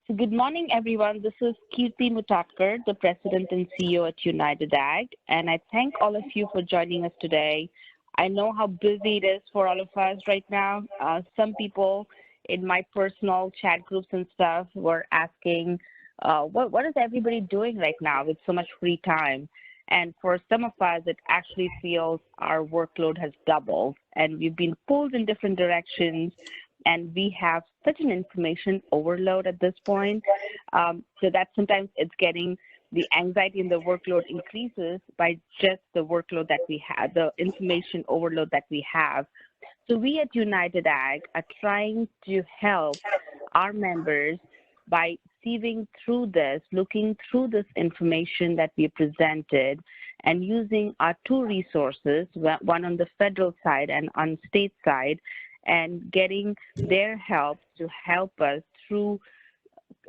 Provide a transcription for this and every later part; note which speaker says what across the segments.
Speaker 1: So good morning, everyone. This is Kirti Mutatkar, the President and CEO at United Ag, and I thank all of you for joining us today. I know how busy it is for all of us right now. Some people in my personal chat groups and stuff were asking, what is everybody doing right now with so much free time? And for some of us, it actually feels our workload has doubled, and we've been pulled in different directions, and we have such an information overload at this point, so that sometimes it's getting the anxiety and the workload increases by just the workload that we have, the information overload that we have. So we at United Ag are trying to help our members by sieving through this, looking through this information that we presented, and using our two resources, one on the federal side and on state side, and getting their help to help us through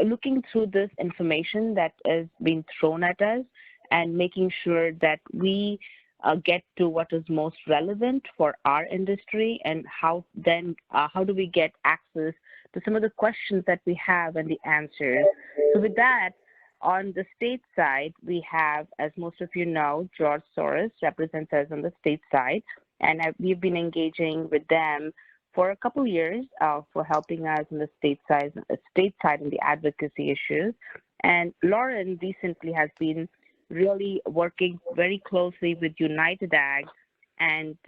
Speaker 1: looking through this information that is being thrown at us and making sure that we get to what is most relevant for our industry, and how do we get access to some of the questions that we have and the answers. So with that, on the state side, we have, as most of you know, George Soares represents us on the state side, and we've been engaging with them for a couple of years for helping us on the state side in the advocacy issues. And Lauren recently has been really working very closely with United Ag, and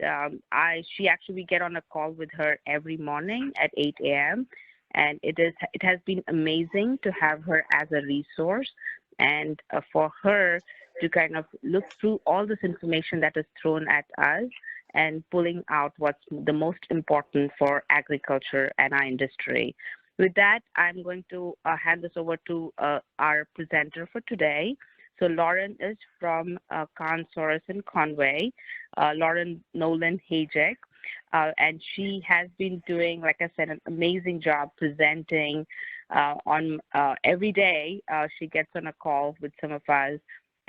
Speaker 1: we get on a call with her every morning at 8 a.m. And it has been amazing to have her as a resource, and for her to kind of look through all this information that is thrown at us and pulling out what's the most important for agriculture and our industry. With that, I'm going to hand this over to our presenter for today. So Lauren is from Kahn, Soares and Conway, Lauren Noland-Hajik, and she has been doing, like I said, an amazing job presenting on every day. She gets on a call with some of us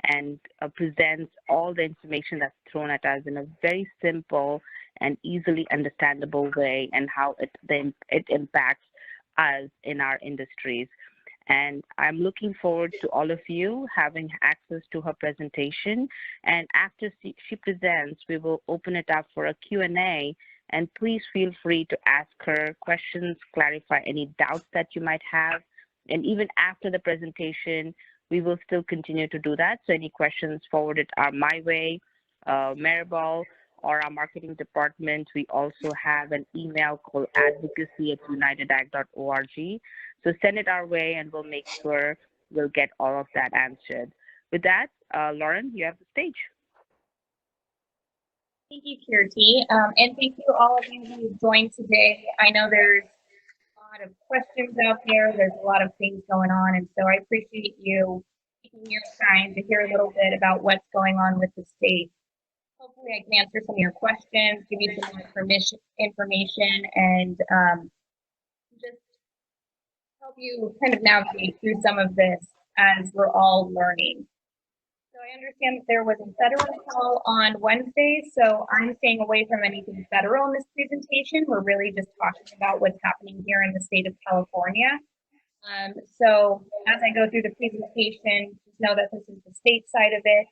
Speaker 1: and presents all the information that's thrown at us in a very simple and easily understandable way, and how it impacts us in our industries. And I'm looking forward to all of you having access to her presentation. And after she presents, we will open it up for a Q&A. And please feel free to ask her questions, clarify any doubts that you might have. And even after the presentation, we will still continue to do that. So any questions forwarded are my way, Maribel, or our marketing department. We also have an email called advocacy@unitedag.org. So send it our way, and we'll make sure we'll get all of that answered. With that, Lauren, you have the stage.
Speaker 2: Thank you, Kirti, and thank you all of you who joined today. I know there's a lot of questions out there. There's a lot of things going on, and so I appreciate you taking your time to hear a little bit about what's going on with the state. Hopefully I can answer some of your questions, give you some more information, and just help you kind of navigate through some of this as we're all learning. So I understand that there was a federal call on Wednesday, so I'm staying away from anything federal in this presentation. We're really just talking about what's happening here in the state of California. So as I go through the presentation, just know that this is the state side of it.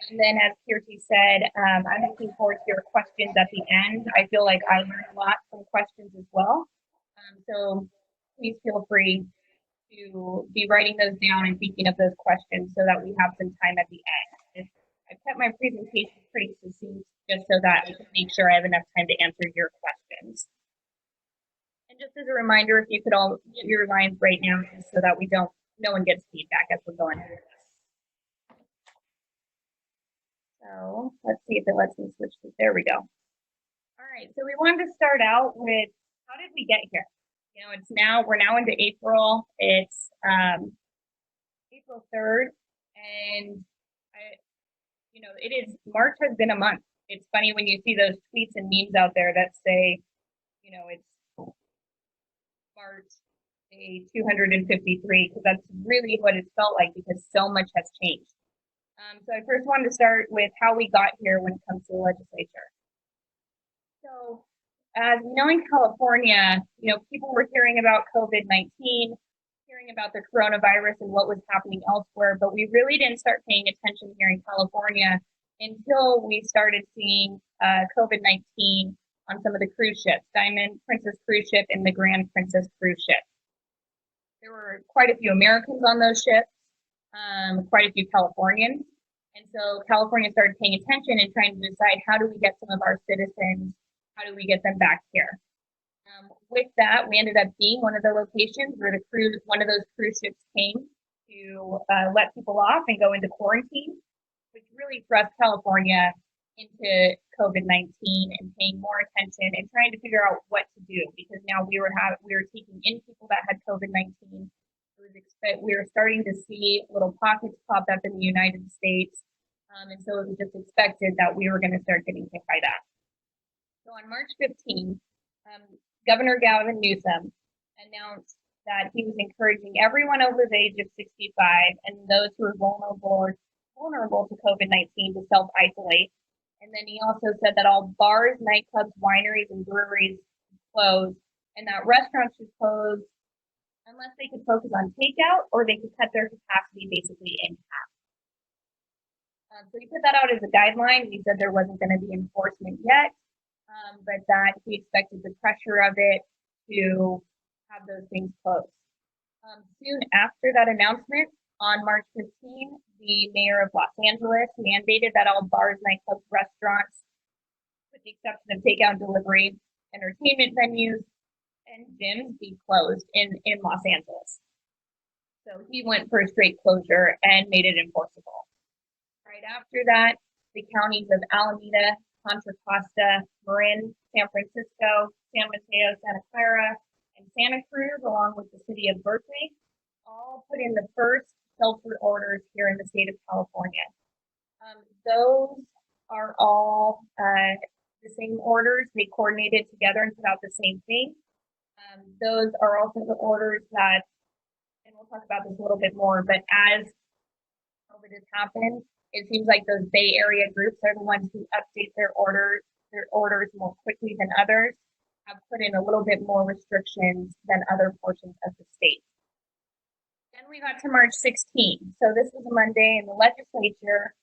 Speaker 2: And then, as Kirti said, I'm looking forward to your questions at the end. I feel like I learned a lot from questions as well. So please feel free to be writing those down and thinking of those questions so that we have some time at the end. I've kept my presentation pretty succinct just so that I can make sure I have enough time to answer your questions. And just as a reminder, if you could all mute your lines right now, just so that no one gets feedback as we're going through this. So let's see if it lets me switch to, there we go. All right, so we wanted to start out with, how did we get here? You know, we're now into April. It's April 3rd, and March has been a month. It's funny when you see those tweets and memes out there that say, it's March day 253, because that's really what it's felt like, because so much has changed. So I first wanted to start with how we got here when it comes to the legislature. So as we know, in California, people were hearing about COVID-19, hearing about the coronavirus and what was happening elsewhere, but we really didn't start paying attention here in California until we started seeing COVID-19 on some of the cruise ships, Diamond Princess cruise ship and the Grand Princess cruise ship. There were quite a few Americans on those ships, quite a few Californians. And so California started paying attention and trying to decide, how do we get some of our citizens, how do we get them back here? With that, we ended up being one of the locations where one of those cruise ships came to let people off and go into quarantine, which really thrust California into COVID-19 and paying more attention and trying to figure out what to do, because now we were taking in people that had COVID-19. We were starting to see little pockets pop up in the United States, and so it was just expected that we were going to start getting hit by that. So on March 15th, Governor Gavin Newsom announced that he was encouraging everyone over the age of 65 and those who are vulnerable to COVID-19 to self-isolate. And then he also said that all bars, nightclubs, wineries, and breweries close, and that restaurants should close unless they could focus on takeout or they could cut their capacity basically in half. So he put that out as a guideline. He said there wasn't going to be enforcement yet, but that he expected the pressure of it to have those things closed. Soon after that announcement, on March 15, the mayor of Los Angeles mandated that all bars, nightclubs, restaurants, with the exception of takeout and delivery, entertainment venues, and gyms be closed in Los Angeles. So he went for a straight closure and made it enforceable. Right after that, the counties of Alameda, Contra Costa, Marin, San Francisco, San Mateo, Santa Clara, and Santa Cruz, along with the city of Berkeley, all put in the first shelter orders here in the state of California. Those are all the same orders. They coordinated together and put out the same thing. Those are also the orders that, and we'll talk about this a little bit more, but as COVID has happened, it seems like those Bay Area groups are the ones who update their orders more quickly than others, have put in a little bit more restrictions than other portions of the state. Then we got to March 16th. So this was a Monday, and the legislature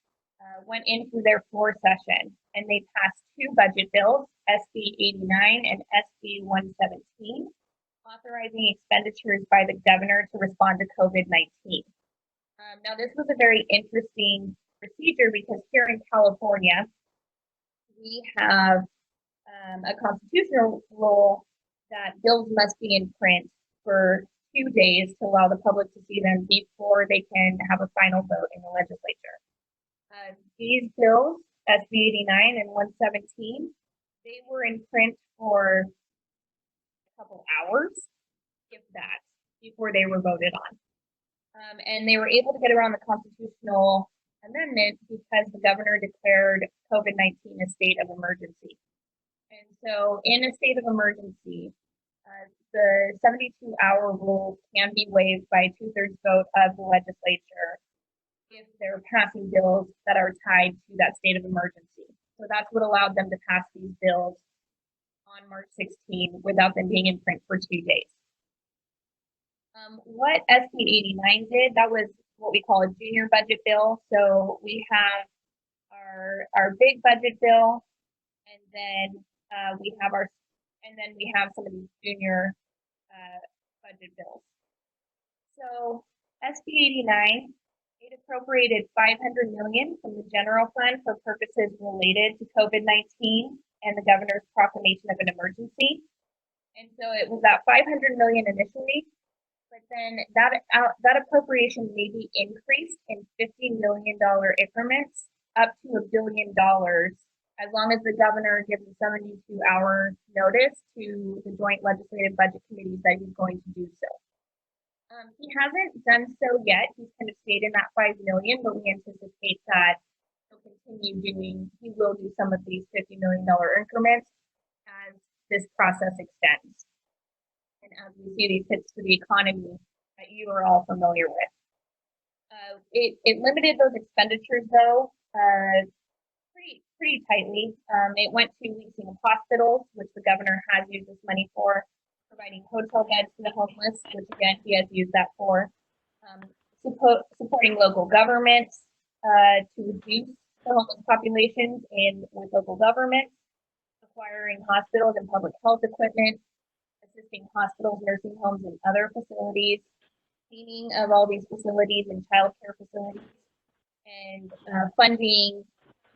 Speaker 2: went into their floor session, and they passed two budget bills, SB 89 and SB 117, authorizing expenditures by the governor to respond to COVID-19. Now, this was a very interesting procedure because here in California, we have a constitutional rule that bills must be in print for 2 days to allow the public to see them before they can have a final vote in the legislature. These bills, SB 89 and 117, they were in print for a couple hours, if that, before they were voted on. And they were able to get around the constitutional amendment because the governor declared COVID-19 a state of emergency. And so in a state of emergency, the 72-hour rule can be waived by a 2/3 vote of the legislature if they're passing bills that are tied to that state of emergency. So that's what allowed them to pass these bills on March 16 without them being in print for 2 days. What SB 89 did, that was what we call a junior budget bill. So we have our big budget bill, and then we have some of these junior budget bills. So SB 89, it appropriated $500 million from the general fund for purposes related to COVID-19 and the governor's proclamation of an emergency. And so it was that $500 million initially, but then that appropriation may be increased in $50 million increments up to $1 billion, as long as the governor gives a 72-hour notice to the joint legislative budget committees that he's going to do so. He hasn't done so yet. He's kind of stayed in that $5 million, but we anticipate that he will do some of these $50 million increments as this process extends. And as we see these hits to the economy that you are all familiar with. It limited those expenditures though, pretty tightly. It went to leasing of hospitals, which the governor has used this money for providing hotel beds to the homeless, which again, he has used that for, supporting local governments to reduce the homeless populations with local governments, acquiring hospitals and public health equipment, assisting hospitals, nursing homes, and other facilities, cleaning of all these facilities and child care facilities, and funding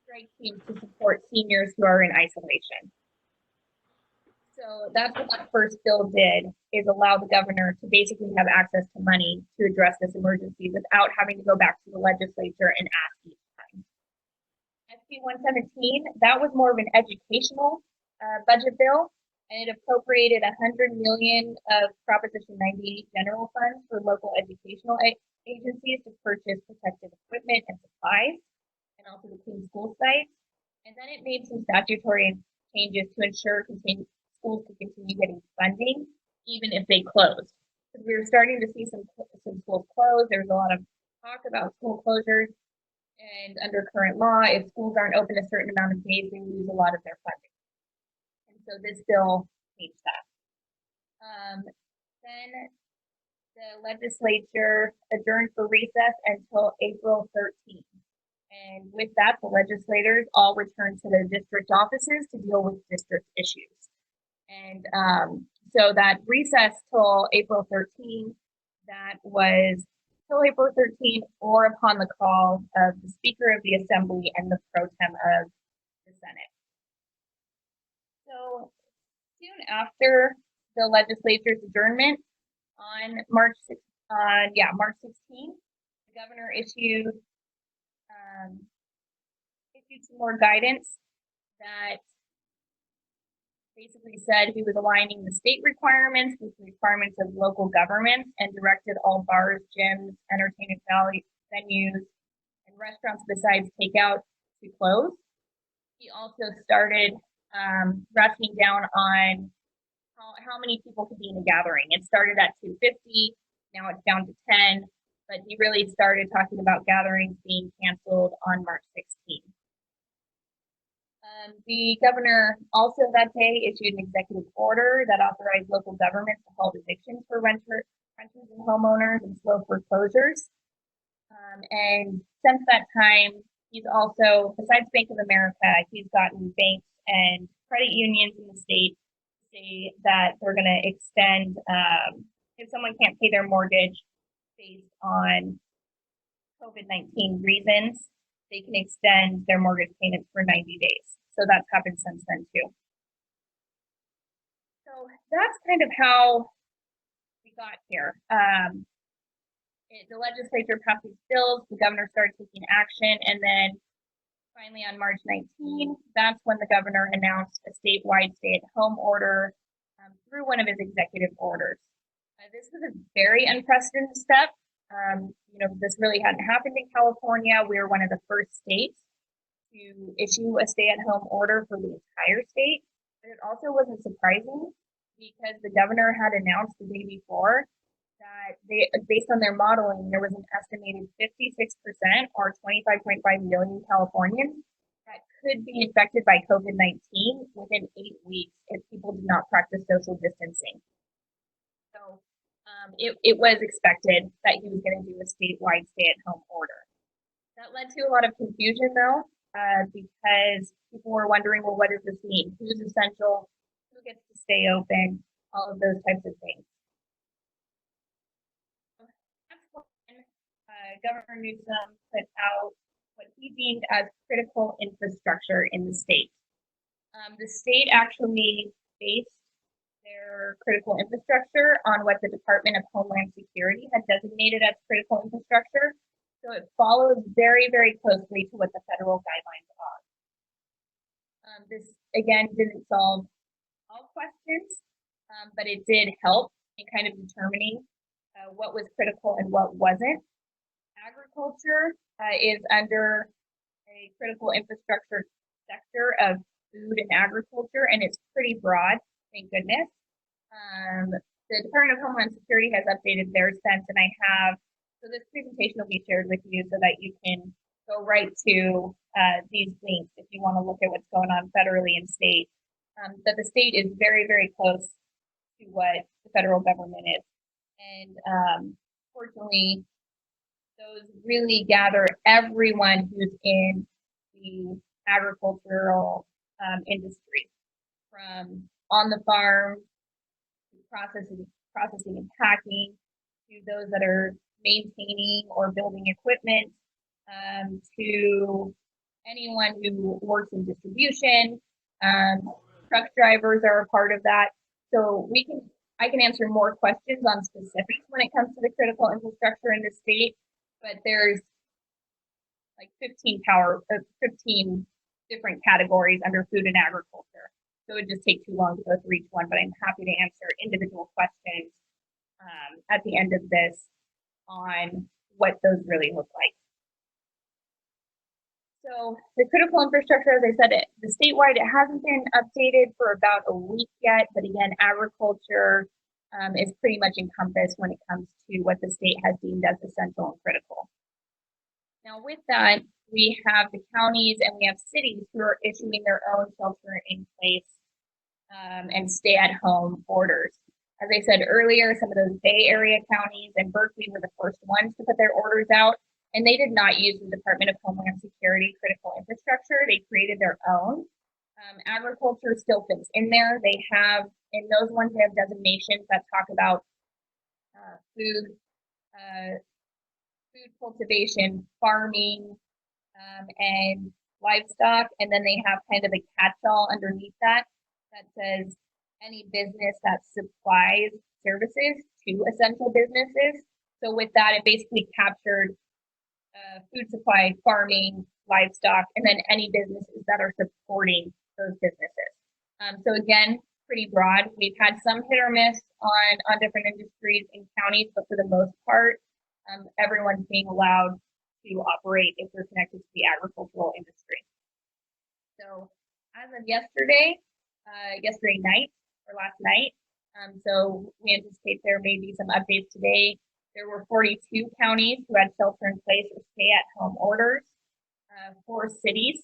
Speaker 2: strike teams to support seniors who are in isolation. So that's what that first bill did, is allow the governor to basically have access to money to address this emergency without having to go back to the legislature and ask each time. SB 117, that was more of an educational budget bill, and it appropriated $100 million of Proposition 98 general funds for local educational agencies to purchase protective equipment and supplies, and also the clean school sites. And then it made some statutory changes to ensure schools could continue getting funding, even if they closed. Because we were starting to see some schools close. There was a lot of talk about school closures. And under current law, if schools aren't open a certain amount of days, they lose a lot of their funding. And so this bill changed that. Then the legislature adjourned for recess until April 13th. And with that, the legislators all returned to their district offices to deal with district issues. And so that recess till April 13th, that was till April 13th or upon the call of the Speaker of the Assembly and the pro tem of the Senate. So soon after the legislature's adjournment on March 16th, the governor issued some more guidance that basically said he was aligning the state requirements with the requirements of local governments and directed all bars, gyms, entertainment venues, and restaurants besides takeout to close. He also started ratcheting down on how many people could be in a gathering. It started at 250, now it's down to 10, but he really started talking about gatherings being canceled on March 16th. The governor also that day issued an executive order that authorized local governments to halt evictions for renters and homeowners and slow foreclosures. And since that time, he's also, besides Bank of America, he's gotten banks and credit unions in the state say that they're going to extend, if someone can't pay their mortgage based on COVID-19 reasons, they can extend their mortgage payments for 90 days. So that's happened since then too. So that's kind of how we got here. The legislature passed these bills, the governor started taking action, and then finally on March 19, that's when the governor announced a statewide stay-at-home order through one of his executive orders. This was a very unprecedented step. This really hadn't happened in California. We were one of the first states to issue a stay-at-home order for the entire state. But it also wasn't surprising because the governor had announced the day before that based on their modeling, there was an estimated 56% or 25.5 million Californians that could be infected by COVID-19 within 8 weeks if people did not practice social distancing. So it was expected that he was going to do a statewide stay-at-home order. That led to a lot of confusion, though, because people were wondering, well, what does this mean? Who's essential? Who gets to stay open? All of those types of things. That's when Governor Newsom put out what he deemed as critical infrastructure in the state. The state actually based their critical infrastructure on what the Department of Homeland Security had designated as critical infrastructure. So it follows very, very closely to what the federal guidelines are. This, again, didn't solve all questions, but it did help in kind of determining what was critical and what wasn't. Agriculture is under a critical infrastructure sector of food and agriculture, and it's pretty broad, thank goodness. The Department of Homeland Security has updated their sense, and so this presentation will be shared with you so that you can go right to these links if you want to look at what's going on federally and state. But the state is very, very close to what the federal government is. And fortunately, those really gather everyone who's in the agricultural industry, from on the farm to processing and packing, to those that are maintaining or building equipment, to anyone who works in distribution. Truck drivers are a part of that. So I can answer more questions on specifics when it comes to the critical infrastructure in the state, but there's like 15 different categories under food and agriculture. So it would just take too long to go through each one, but I'm happy to answer individual questions at the end of this on what those really look like. So the critical infrastructure, as I said, the statewide, it hasn't been updated for about a week yet, but again, agriculture is pretty much encompassed when it comes to what the state has deemed as essential and critical. Now with that, we have the counties and we have cities who are issuing their own shelter in place and stay at home orders. As I said earlier, some of those Bay Area counties and Berkeley were the first ones to put their orders out, and they did not use the Department of Homeland Security critical infrastructure. They created their own. Agriculture still fits in there. They have, in those ones, they have designations that talk about food cultivation, farming, and livestock. And then they have kind of a catch-all underneath that says any business that supplies services to essential businesses. So with that, it basically captured food supply, farming, livestock, and then any businesses that are supporting those businesses. So again, pretty broad. We've had some hit or miss on different industries and counties, but for the most part, everyone's being allowed to operate if they're connected to the agricultural industry. So as of yesterday night or last night, so we anticipate there may be some updates today. There were 42 counties who had shelter in place or stay at home orders. 4 cities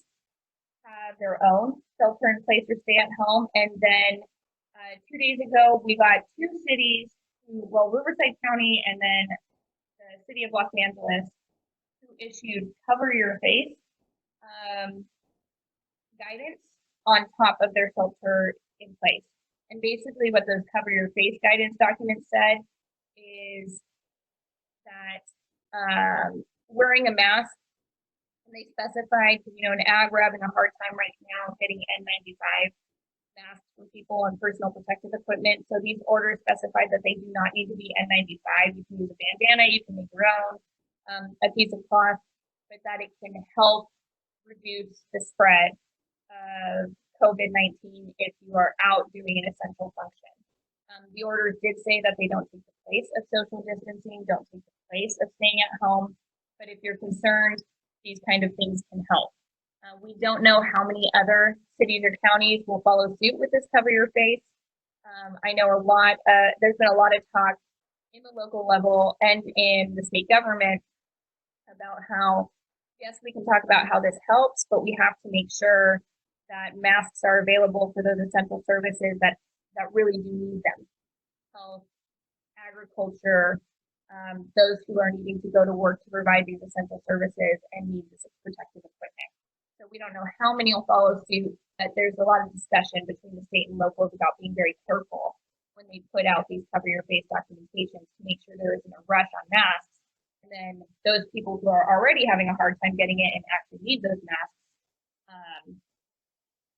Speaker 2: have their own shelter in place or stay at home. And then 2 days ago, we got 2 cities Riverside County and then the city of Los Angeles, who issued cover your face guidance on top of their shelter in place. And basically what those cover your face guidance documents said is that wearing a mask, and they specified, in ag, we're having a hard time right now getting N95 masks for people and personal protective equipment. So these orders specified that they do not need to be N95. You can use a bandana, you can make your own, a piece of cloth, but that it can help reduce the spread of COVID-19 if you are out doing an essential function. The orders did say that they don't take the place of social distancing, don't take the place of staying at home, but if you're concerned, these kind of things can help. We don't know how many other cities or counties will follow suit with this cover your face. I know there's been a lot of talk in the local level and in the state government about how, yes, we can talk about how this helps, but we have to make sure that masks are available for those essential services that really do need them. Health, agriculture, those who are needing to go to work to provide these essential services and need this protective equipment. So we don't know how many will follow suit, but there's a lot of discussion between the state and locals about being very careful when they put out these cover your face documentations to make sure there isn't a rush on masks. And then those people who are already having a hard time getting it and actually need those masks,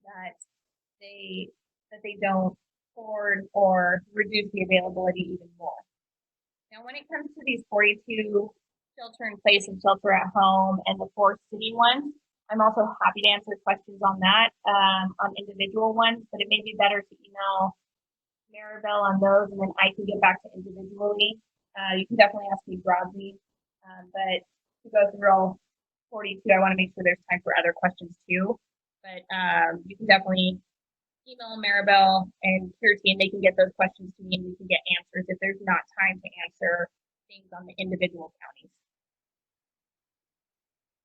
Speaker 2: that they don't hoard or reduce the availability even more. Now, when it comes to these 42 shelter in place and shelter at home and the 4 city ones, I'm also happy to answer questions on that, on individual ones, but it may be better to email Maribel on those, and then I can get back to individually. You can definitely ask me broadly, but to go through all 42, I want to make sure there's time for other questions too. But you can definitely email Maribel and Kirti, and they can get those questions to me, and we can get answers if there's not time to answer things on the individual counties.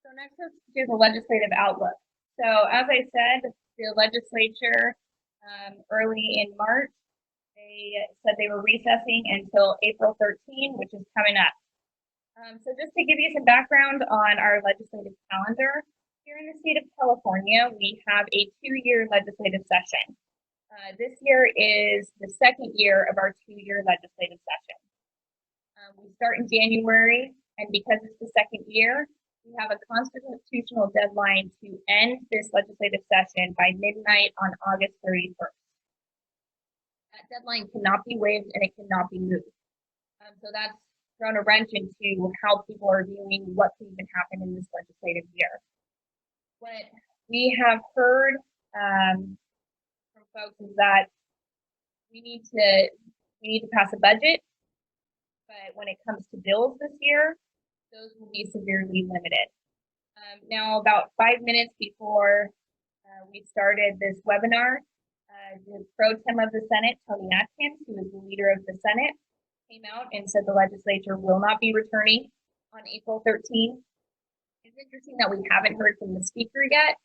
Speaker 2: So next, let's do the legislative outlook. So as I said, the legislature early in March, They said they were recessing until April 13, which is coming up. So just to give you some background on our legislative calendar, here in the state of California, we have a 2-year legislative session. This year is the second year of our 2-year legislative session. We start in January, and because it's the second year, we have a constitutional deadline to end this legislative session by midnight on August 31st. That deadline cannot be waived and it cannot be moved. So that's thrown a wrench into how people are viewing what can even happen in this legislative year. What we have heard from folks is that we need to pass a budget, but when it comes to bills this year, those will be severely limited. Now, about 5 minutes before we started this webinar, the pro tem of the Senate, Tony Atkins, who is the leader of the Senate, came out and said the legislature will not be returning on April 13th. It's interesting that we haven't heard from the speaker yet,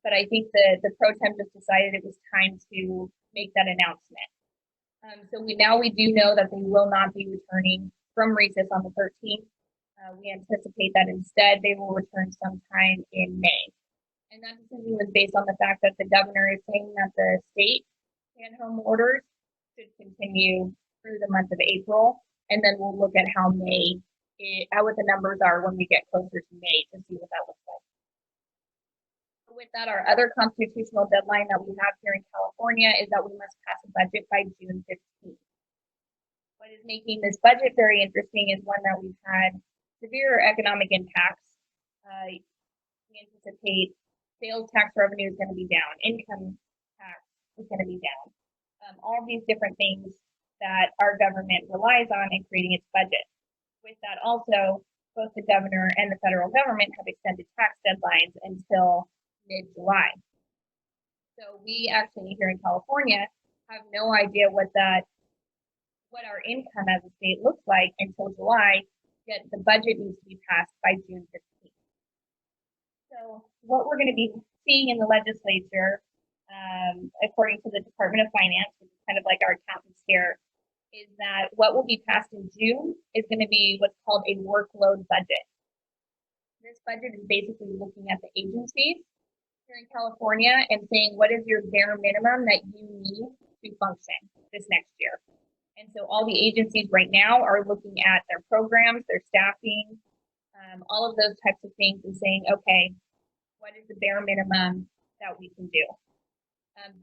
Speaker 2: but I think the pro tem just decided it was time to make that announcement. So we do know that they will not be returning from recess on the 13th. We anticipate that instead they will return sometime in May. And that decision was based on the fact that the governor is saying that the state stay-at-home orders should continue through the month of April, and then we'll look at how what the numbers are when we get closer to May to see what that looks like. With that, our other constitutional deadline that we have here in California is that we must pass a budget by June 15th. What is making this budget very interesting is one that we've had severe economic impacts. We anticipate sales tax revenue is going to be down, income tax is going to be down. All these different things that our government relies on in creating its budget. With that also, both the governor and the federal government have extended tax deadlines until mid-July. So we actually here in California have no idea what our income as a state looks like until July, yet the budget needs to be passed by June 15th. So what we're going to be seeing in the legislature, according to the Department of Finance, which is kind of like our accountants here, is that what will be passed in June is going to be what's called a workload budget. This budget is basically looking at the agencies here in California and saying, what is your bare minimum that you need to function this next year? And so all the agencies right now are looking at their programs, their staffing, all of those types of things and saying, okay, what is the bare minimum that we can do?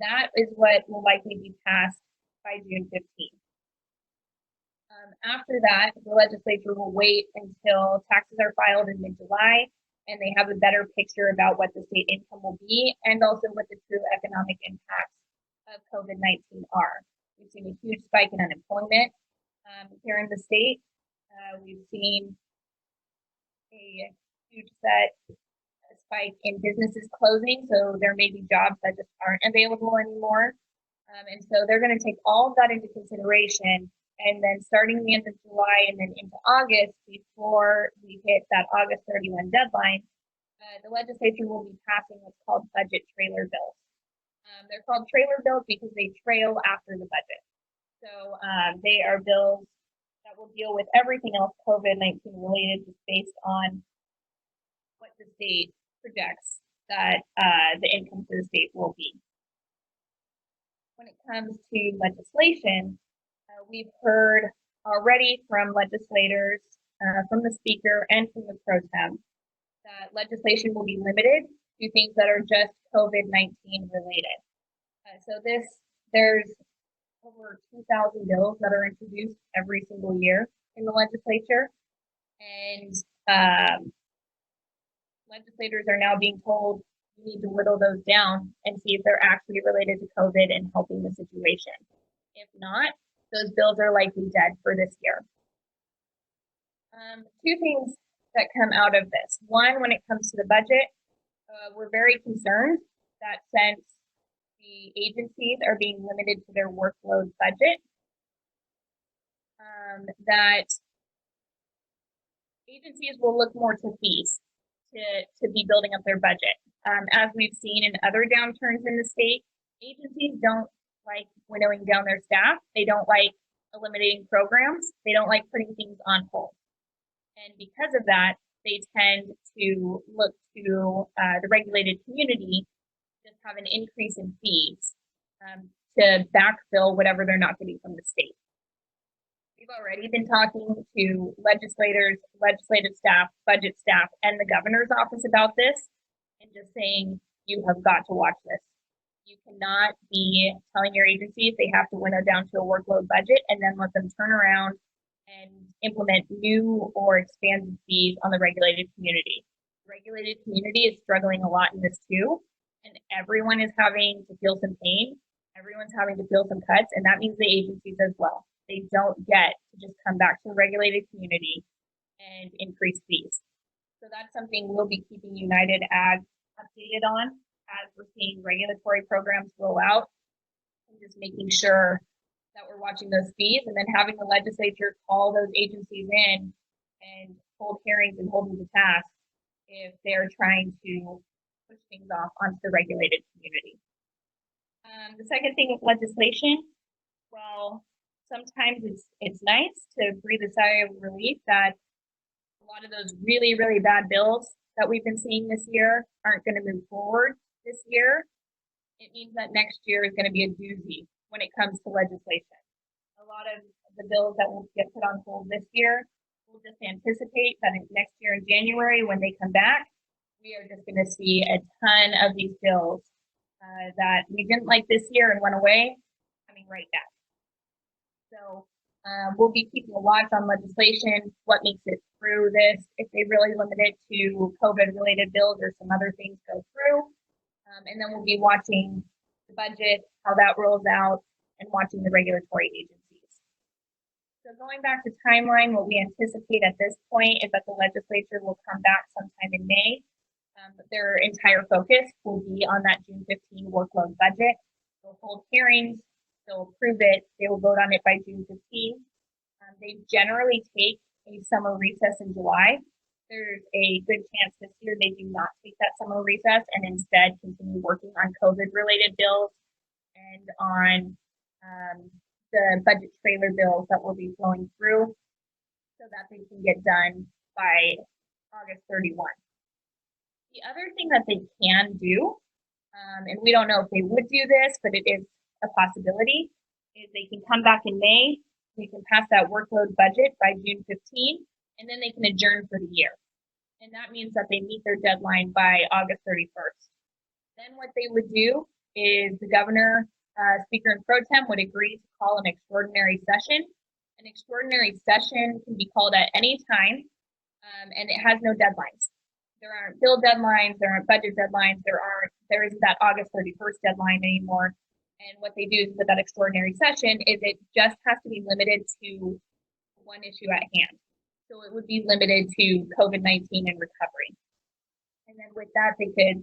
Speaker 2: That is what will likely be passed by June 15th. After that, the legislature will wait until taxes are filed in mid-July and they have a better picture about what the state income will be and also what the true economic impacts of COVID-19 are. We've seen a huge spike in unemployment here in the state. We've seen a huge spike in businesses closing, so there may be jobs that just aren't available anymore. And so they're going to take all of that into consideration, and then starting the end of July and then into August, before we hit that August 31 deadline, the legislature will be passing what's called budget trailer bills. They're called trailer bills because they trail after the budget. So they are bills that will deal with everything else COVID-19 related, just based on what the state projects that the income for the state will be. When it comes to legislation, we've heard already from legislators, from the speaker and from the pro tem, that legislation will be limited to things that are just COVID-19 related. So there's over 2,000 bills that are introduced every single year in the legislature, and legislators are now being told you need to whittle those down and see if they're actually related to COVID and helping the situation. If not, those bills are likely dead for this year. Two things that come out of this. One, when it comes to the budget, we're very concerned that since the agencies are being limited to their workload budget, that agencies will look more to fees to be building up their budget. As we've seen in other downturns in the state, agencies don't like winnowing down their staff. They don't like eliminating programs. They don't like putting things on hold. And because of that, they tend to look to the regulated community, just have an increase in fees to backfill whatever they're not getting from the state. We've already been talking to legislators, legislative staff, budget staff, and the governor's office about this, and just saying, you have got to watch this. You cannot be telling your agencies they have to winnow down to a workload budget and then let them turn around and implement new or expanded fees on the regulated community. The regulated community is struggling a lot in this too, and everyone is having to feel some pain. Everyone's having to feel some cuts, and that means the agencies as well. They don't get to just come back to the regulated community and increase fees. So that's something we'll be keeping United Ag updated on as we're seeing regulatory programs roll out, and just making sure that we're watching those fees, and then having the legislature call those agencies in and hold hearings and hold them to task if they're trying to push things off onto the regulated community. The second thing with legislation, well, sometimes it's nice to breathe a sigh of relief that a lot of those really, really bad bills that we've been seeing this year aren't going to move forward this year. It means that next year is going to be a doozy when it comes to legislation. A lot of the bills that will get put on hold this year, we'll just anticipate that next year in January, when they come back, we are just going to see a ton of these bills that we didn't like this year and went away, coming right back. So we'll be keeping a watch on legislation, what makes it through this, if they really limit it to COVID-related bills or some other things go through. And then we'll be watching the budget, how that rolls out, and watching the regulatory agencies. So going back to timeline, what we anticipate at this point is that the legislature will come back sometime in May. But their entire focus will be on that June 15 workload budget. They'll hold hearings, they'll approve it, they will vote on it by June 15. They generally take a summer recess in July. There's a good chance this year they do not take that summer recess and instead continue working on COVID-related bills and on the budget trailer bills that will be flowing through so that they can get done by August 31. The other thing that they can do, and we don't know if they would do this, but it is a possibility, is they can come back in May, they can pass that workload budget by June 15, and then they can adjourn for the year. And that means that they meet their deadline by August 31st. Then what they would do is the governor, speaker and pro tem would agree to call an extraordinary session. An extraordinary session can be called at any time, and it has no deadlines. There aren't bill deadlines, there aren't budget deadlines, there isn't that August 31st deadline anymore. And what they do with that extraordinary session is it just has to be limited to one issue at hand. So it would be limited to COVID-19 and recovery. And then with that, they could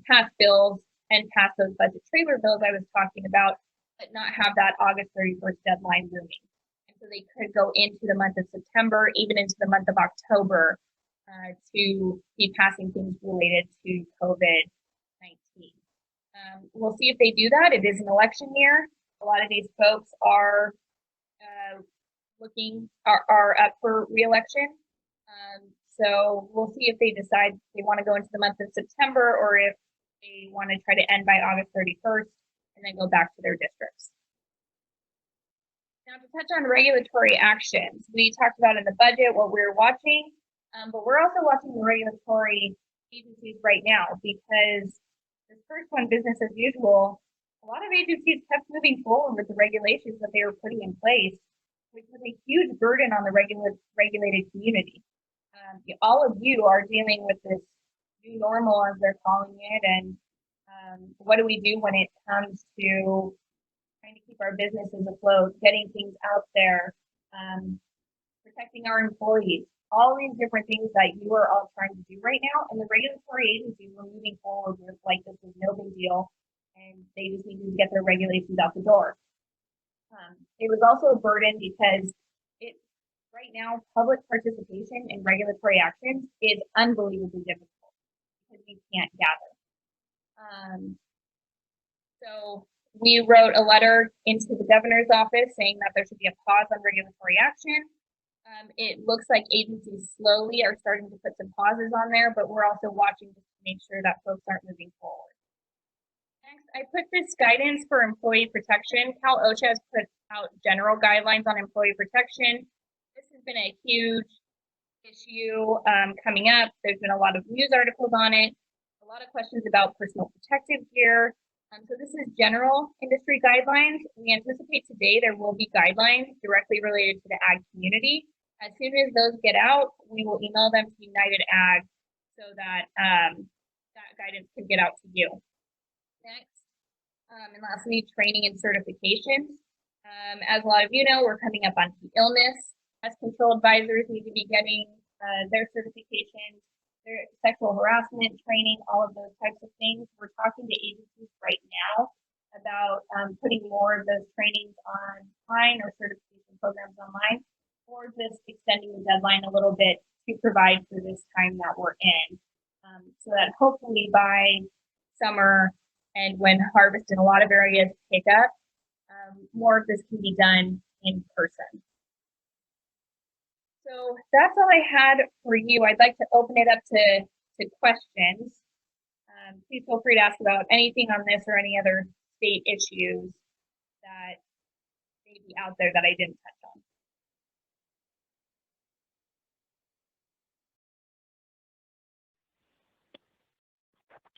Speaker 2: pass bills and pass those budget trailer bills I was talking about, but not have that August 31st deadline looming. And so they could go into the month of September, even into the month of October, to be passing things related to COVID-19. We'll see if they do that. It is an election year. A lot of these folks are are up for re-election. So we'll see if they decide they want to go into the month of September or if they want to try to end by August 31st and then go back to their districts. Now to touch on regulatory actions, we talked about in the budget what we're watching, but we're also watching the regulatory agencies right now because this first one, business as usual, a lot of agencies kept moving forward with the regulations that they were putting in place, which was a huge burden on the regulated community. All of you are dealing with this new normal, as they're calling it, and what do we do when it comes to trying to keep our businesses afloat, getting things out there, protecting our employees, all these different things that you are all trying to do right now. And the regulatory agencies were moving forward with like this is no big deal, and they just needed to get their regulations out the door. It was also a burden because right now, public participation in regulatory actions is unbelievably difficult because you can't gather. So we wrote a letter into the governor's office saying that there should be a pause on regulatory action. It looks like agencies slowly are starting to put some pauses on there, but we're also watching just to make sure that folks aren't moving forward. Next, I put this guidance for employee protection. Cal OSHA has put out general guidelines on employee protection. This has been a huge issue coming up. There's been a lot of news articles on it, a lot of questions about personal protective gear. So this is general industry guidelines. We anticipate today there will be guidelines directly related to the ag community. As soon as those get out, we will email them to United Ag so that that guidance can get out to you. Next, and lastly, training and certifications. As a lot of you know, we're coming up on illness. Pest control advisors need to be getting their certifications, their sexual harassment training, all of those types of things. We're talking to agencies right now about putting more of those trainings online or certification programs online, or just extending the deadline a little bit to provide for this time that we're in. So that hopefully by summer and when harvest in a lot of areas pick up, more of this can be done in person. So that's all I had for you. I'd like to open it up to questions. Please feel free to ask about anything on this or any other state issues that may be out there that I didn't touch on.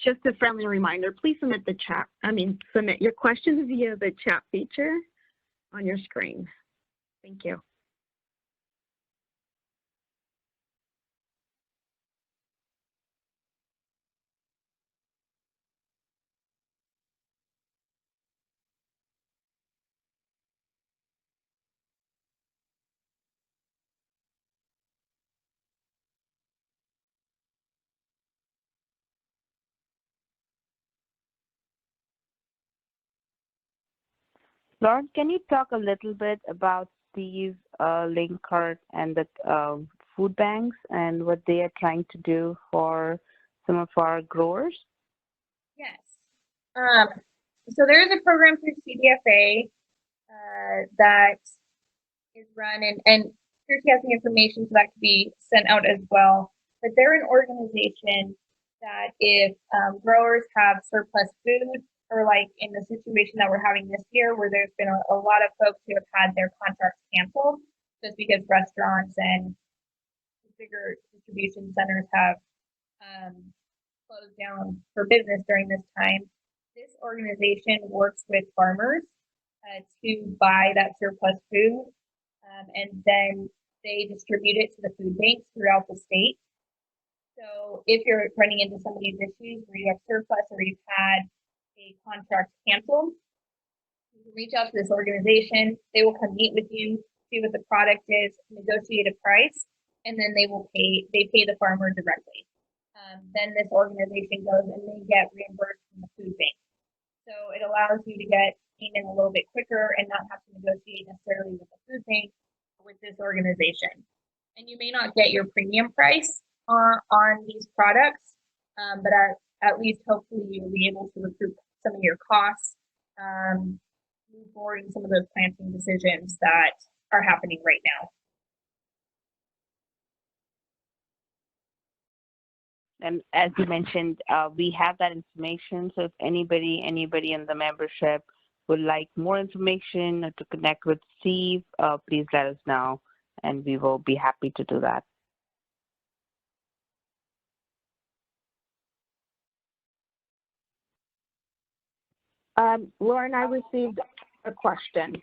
Speaker 3: Just a friendly reminder, please submit your questions via the chat feature on your screen. Thank you.
Speaker 1: Lauren, can you talk a little bit about these link card and the food banks and what they are trying to do for some of our growers?
Speaker 2: Yes. So there is a program through CDFA that is run, and Kirsty has the information so that could be sent out as well. But they're an organization that if growers have surplus food, or like in the situation that we're having this year where there's been a lot of folks who have had their contracts canceled just because restaurants and bigger distribution centers have closed down for business during this time. This organization works with farmers to buy that surplus food, and then they distribute it to the food banks throughout the state. So if you're running into some of these issues where you have surplus or you've had a contract canceled, you can reach out to this organization. They will come meet with you, see what the product is, negotiate a price, and then they pay the farmer directly. Then this organization goes and they get reimbursed from the food bank. So it allows you to get payment a little bit quicker and not have to negotiate necessarily with the food bank or with this organization. And you may not get your premium price on these products, but at least hopefully you'll be able to recoup some of your costs, move forward in some of those planting decisions that are happening right now.
Speaker 1: And as you mentioned, we have that information. So if anybody in the membership would like more information or to connect with Steve, please let us know, and we will be happy to do that.
Speaker 3: Lauren, I received a question.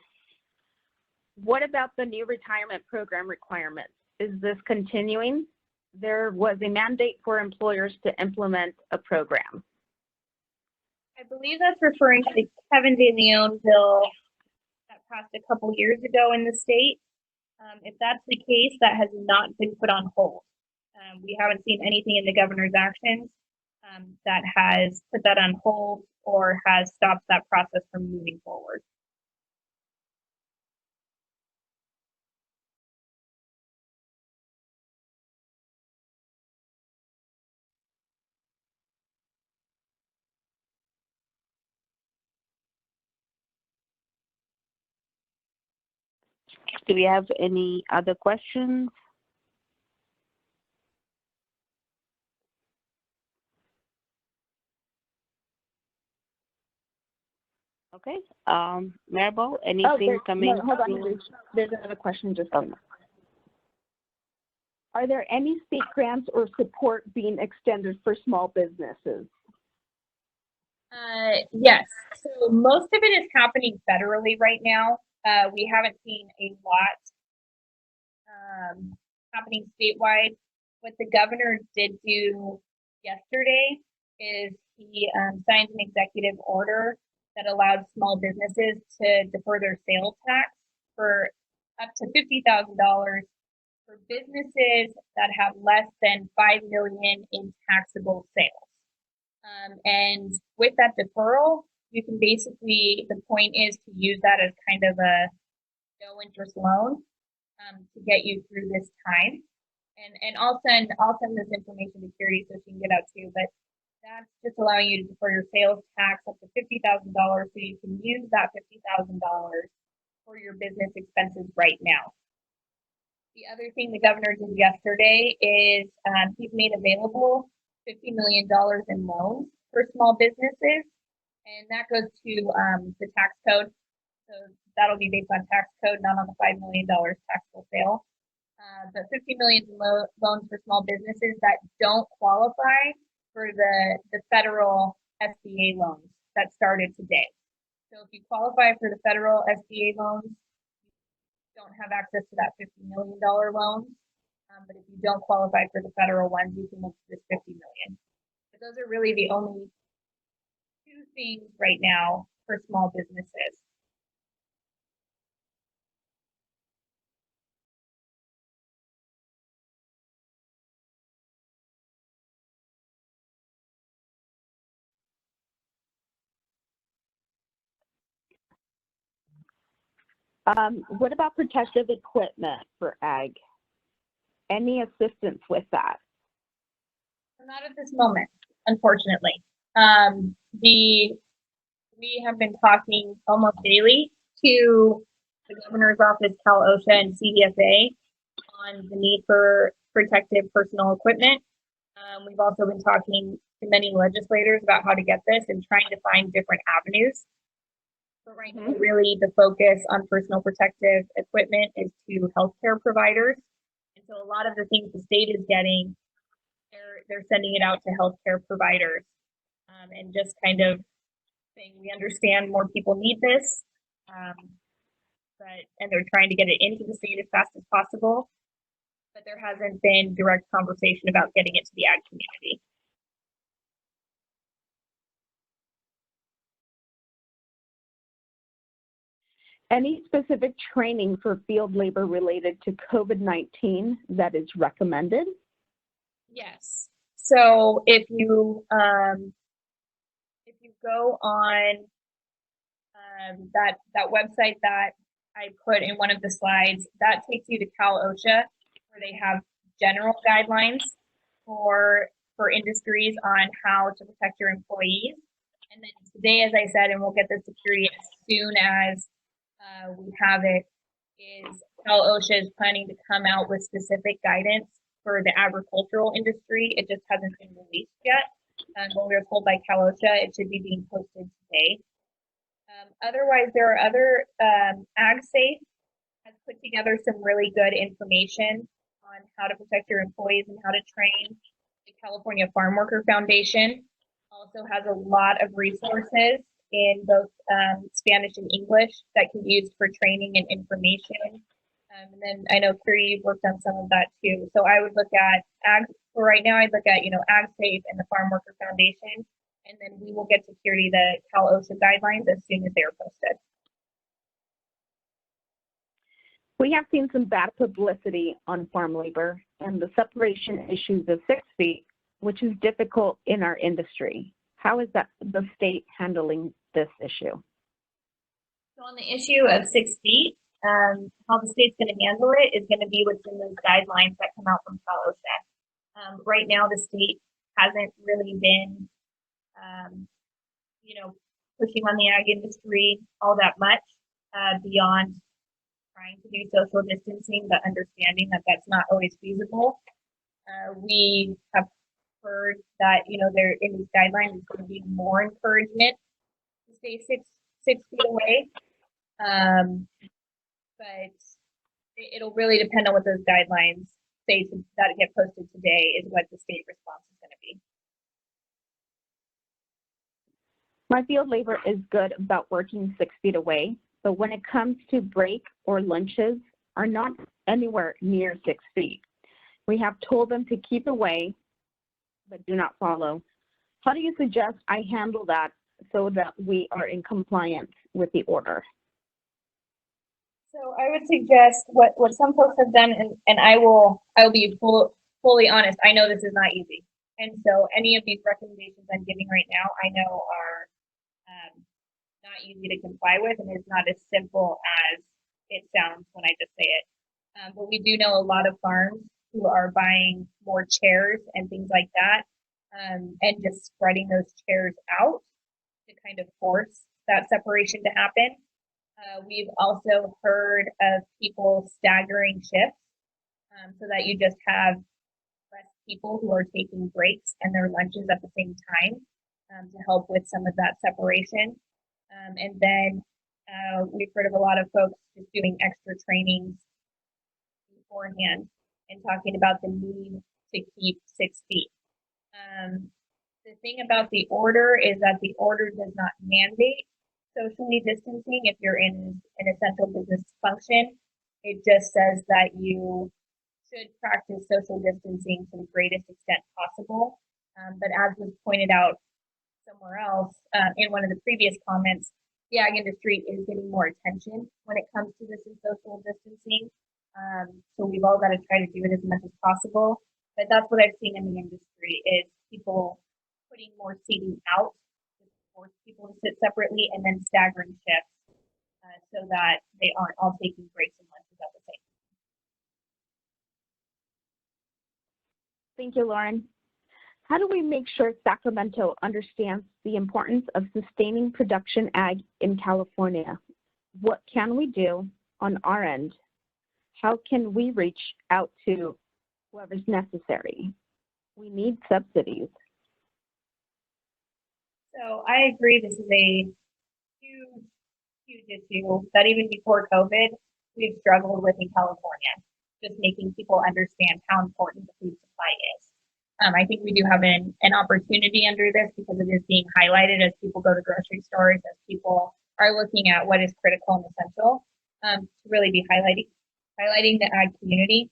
Speaker 3: What about the new retirement program requirements? Is this continuing? There was a mandate for employers to implement a program.
Speaker 2: I believe that's referring to the Kevin De Leon bill that passed a couple years ago in the state. If that's the case, that has not been put on hold. We haven't seen anything in the governor's actions that has put that on hold or has stopped that process from moving forward.
Speaker 1: Do we have any other questions? Okay. Maribel, anything coming?
Speaker 3: Hold on. There's another question just coming. Are there any state grants or support being extended for small businesses?
Speaker 2: Yes. So most of it is happening federally right now. We haven't seen a lot happening statewide. What the governor did do yesterday is he signed an executive order that allowed small businesses to defer their sales tax for up to $50,000 for businesses that have less than $5 million in taxable sales. And with that deferral, you can basically, the point is to use that as kind of a no interest loan to get you through this time. And I'll send this information to Carrie so she can get out too. But that's just allowing you to defer your sales tax up to $50,000, so you can use that $50,000 for your business expenses right now. The other thing the governor did yesterday is he's made available $50 million in loans for small businesses, and that goes to the tax code. So that'll be based on tax code, not on the $5 million taxable sale. But $50 million in loans for small businesses that don't qualify for the federal SBA loans that started today. So if you qualify for the federal SBA loans, you don't have access to that $50 million loan. But if you don't qualify for the federal ones, you can look for this $50 million. But those are really the only two things right now for small businesses.
Speaker 3: What about protective equipment for ag? Any assistance with that?
Speaker 2: Not at this moment, unfortunately. We have been talking almost daily to the governor's office, Cal OSHA, and CDSA on the need for protective personal equipment. We've also been talking to many legislators about how to get this and trying to find different avenues. But right now, really the focus on personal protective equipment is to healthcare providers. And so a lot of the things the state is getting, they're sending it out to healthcare providers and just kind of saying, we understand more people need this, and they're trying to get it into the state as fast as possible. But there hasn't been direct conversation about getting it to the ag community.
Speaker 3: Any specific training for field labor related to COVID-19 that is recommended?
Speaker 2: Yes. So if you go on that website that I put in one of the slides, that takes you to Cal OSHA, where they have general guidelines for industries on how to protect your employees. And then today, as I said, and we'll get this to Carrie as soon as we have it, is Cal OSHA is planning to come out with specific guidance for the agricultural industry. It just hasn't been released yet. When we were told by Cal OSHA, it should be being posted today. Otherwise, there are other, AgSafe has put together some really good information on how to protect your employees and how to train. The California Farm Worker Foundation also has a lot of resources in both Spanish and English that can be used for training and information. And then I know Carrie worked on some of that too. So I would look at for right now, I'd look at, AgSafe and the Farm Worker Foundation, and then we will get to Carrie the Cal OSHA guidelines as soon as they are posted.
Speaker 3: We have seen some bad publicity on farm labor and the separation issues of 6 feet, which is difficult in our industry. How is that the state handling this issue?
Speaker 2: So on the issue of 6 feet, how the state's going to handle it is going to be within those guidelines that come out from Cal OSHA. Right now, the state hasn't really been, pushing on the ag industry all that much beyond trying to do social distancing, but understanding that that's not always feasible. We have heard that, there in these guidelines is going to be more encouragement to stay six feet away. But it'll really depend on what those guidelines say that get posted today is what the state response is going to be.
Speaker 3: My field labor is good about working 6 feet away, but when it comes to break or lunches are not anywhere near 6 feet. We have told them to keep away, but do not follow. How do you suggest I handle that so that we are in compliance with the order?
Speaker 2: So I would suggest what some folks have done, and I will be fully honest. I know this is not easy, and so any of these recommendations I'm giving right now, I know are not easy to comply with, and it's not as simple as it sounds when I just say it. But we do know a lot of farms who are buying more chairs and things like that, and just spreading those chairs out to kind of force that separation to happen. We've also heard of people staggering shifts so that you just have less people who are taking breaks and their lunches at the same time to help with some of that separation. And then we've heard of a lot of folks just doing extra trainings beforehand and talking about the need to keep 6 feet. The thing about the order is that the order does not mandate socially distancing if you're in an essential business function. It just says that you should practice social distancing to the greatest extent possible. But as was pointed out somewhere else in one of the previous comments, the ag industry is getting more attention when it comes to this in social distancing. So we've all got to try to do it as much as possible. But that's what I've seen in the industry is people putting more seating out to force people to sit separately and then staggering shifts so that they aren't all taking breaks and lunches at the same time.
Speaker 3: Thank you, Lauren. How do we make sure Sacramento understands the importance of sustaining production ag in California? What can we do on our end? How can we reach out to whoever's necessary? We need subsidies.
Speaker 2: So I agree this is a huge issue that even before COVID, we've struggled with in California, just making people understand how important the food supply is. I think we do have an opportunity under this because it is being highlighted as people go to grocery stores, as people are looking at what is critical and essential to really be highlighting the ag community.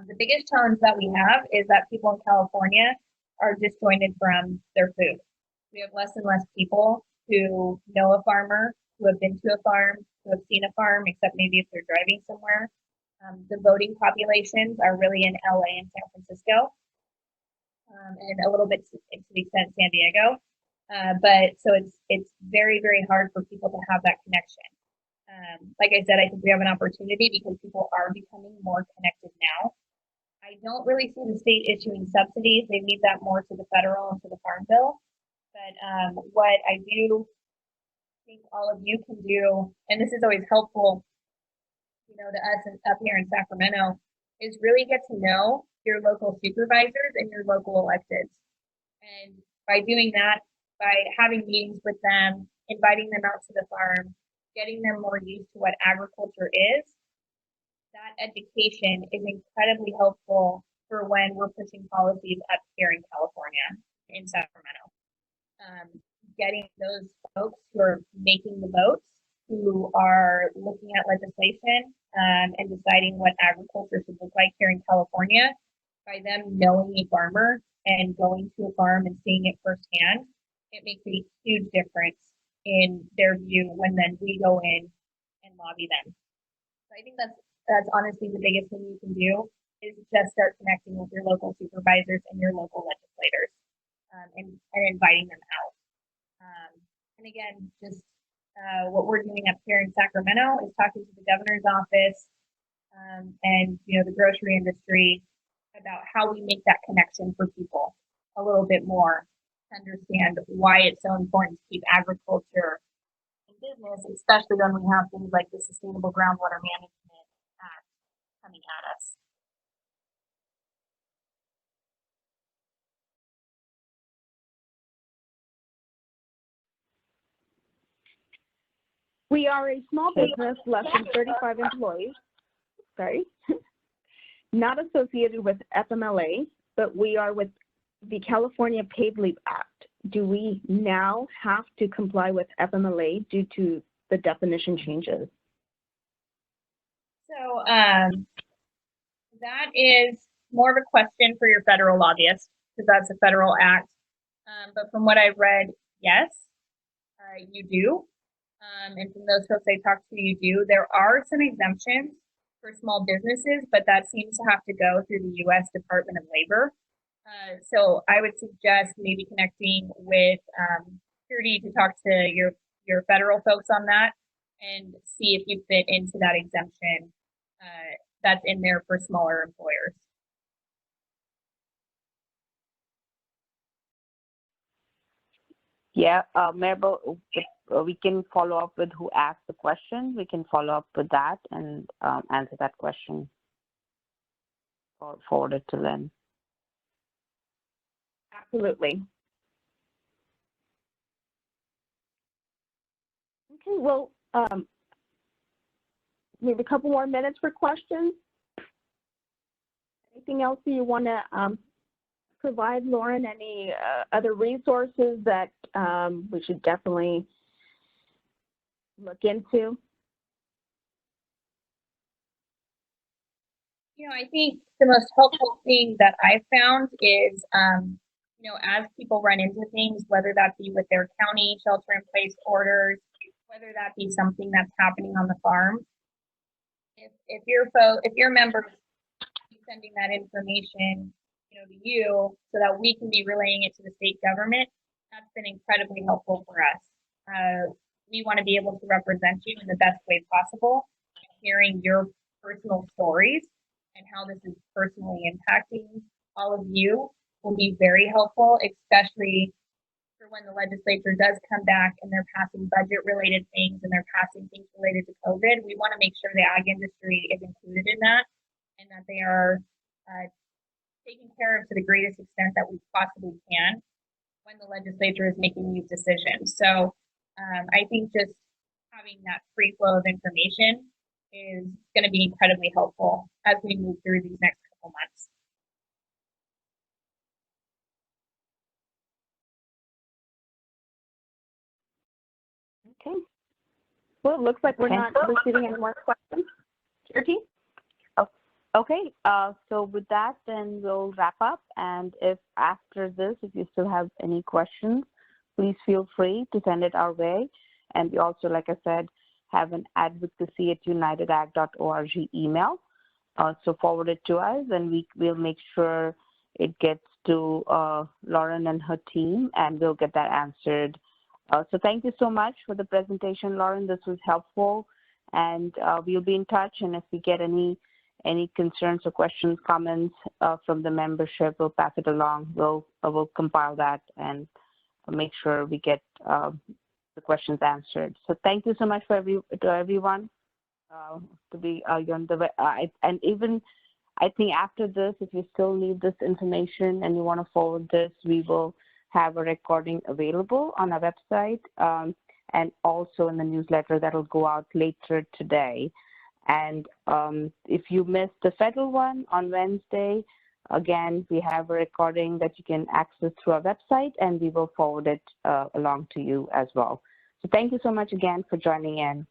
Speaker 2: The biggest challenge that we have is that people in California are disjointed from their food. We have less and less people who know a farmer, who have been to a farm, who have seen a farm, except maybe if they're driving somewhere. The voting populations are really in LA and San Francisco, and a little bit to the extent San Diego. But so it's very, very hard for people to have that connection. Like I said, I think we have an opportunity because people are becoming more connected now. I don't really see the state issuing subsidies. They leave that more to the federal and to the Farm Bill. But what I do think all of you can do, and this is always helpful, to us up here in Sacramento, is really get to know your local supervisors and your local electeds. And by doing that, by having meetings with them, inviting them out to the farm, getting them more used to what agriculture is, that education is incredibly helpful for when we're pushing policies up here in California, in Sacramento. Getting those folks who are making the votes, who are looking at legislation and deciding what agriculture should look like here in California, by them knowing a farmer and going to a farm and seeing it firsthand, it makes a huge difference in their view when then we go in and lobby them. So I think that's honestly the biggest thing you can do is just start connecting with your local supervisors and your local legislators and inviting them out. And again, just what we're doing up here in Sacramento is talking to the governor's office and the grocery industry about how we make that connection for people a little bit more to understand why it's so important to keep agriculture in business, especially when we have things like the Sustainable Groundwater Management Act coming at us.
Speaker 3: We are a small business, less than 35 employees, not associated with FMLA, but we are with the California Paid Leave Act. Do we now have to comply with FMLA due to the definition changes?
Speaker 2: So that is more of a question for your federal lobbyists, because that's a federal act. But from what I've read, yes, you do. And from those folks I talked to, you do. There are some exemptions for small businesses, but that seems to have to go through the U.S. Department of Labor. So I would suggest maybe connecting with security to talk to your federal folks on that and see if you fit into that exemption that's in there for smaller employers.
Speaker 1: Yeah, Maribel, we can follow up with who asked the question. We can follow up with that and answer that question or forward it to Lynn.
Speaker 3: Absolutely. Okay, well, maybe a couple more minutes for questions. Anything else that you want to provide, Lauren? Any other resources that we should definitely look into?
Speaker 2: You know, I think the most helpful thing that I found is, you know, as people run into things, whether that be with their county shelter-in-place orders, whether that be something that's happening on the farm, if your members are sending that information, you know, to you, so that we can be relaying it to the state government, that's been incredibly helpful for us. We want to be able to represent you in the best way possible. Hearing your personal stories and how this is personally impacting all of you will be very helpful, especially for when the legislature does come back and they're passing budget-related things and they're passing things related to COVID. We want to make sure the ag industry is included in that and that they are taken care of to the greatest extent that we possibly can when the legislature is making these decisions. So I think just having that free flow of information is going to be incredibly helpful as we move through these next couple months.
Speaker 3: Okay. Well, it looks like we're not receiving any more questions. Kirti?
Speaker 1: Okay, so with that, then we'll wrap up. And if after this, if you still have any questions, please feel free to send it our way. And we also, like I said, have an advocacy@unitedag.org email. So forward it to us, and we'll make sure it gets to Lauren and her team, and we'll get that answered. So thank you so much for the presentation, Lauren. This was helpful, and we'll be in touch. And if we get any concerns or questions, comments from the membership, we'll pass it along. We'll compile that and make sure we get the questions answered. So thank you so much to everyone to be on the and even I think after this, if you still need this information and you want to forward this, we will have a recording available on our website and also in the newsletter that will go out later today. And if you missed the federal one on Wednesday, again, we have a recording that you can access through our website, and we will forward it along to you as well. So thank you so much again for joining in.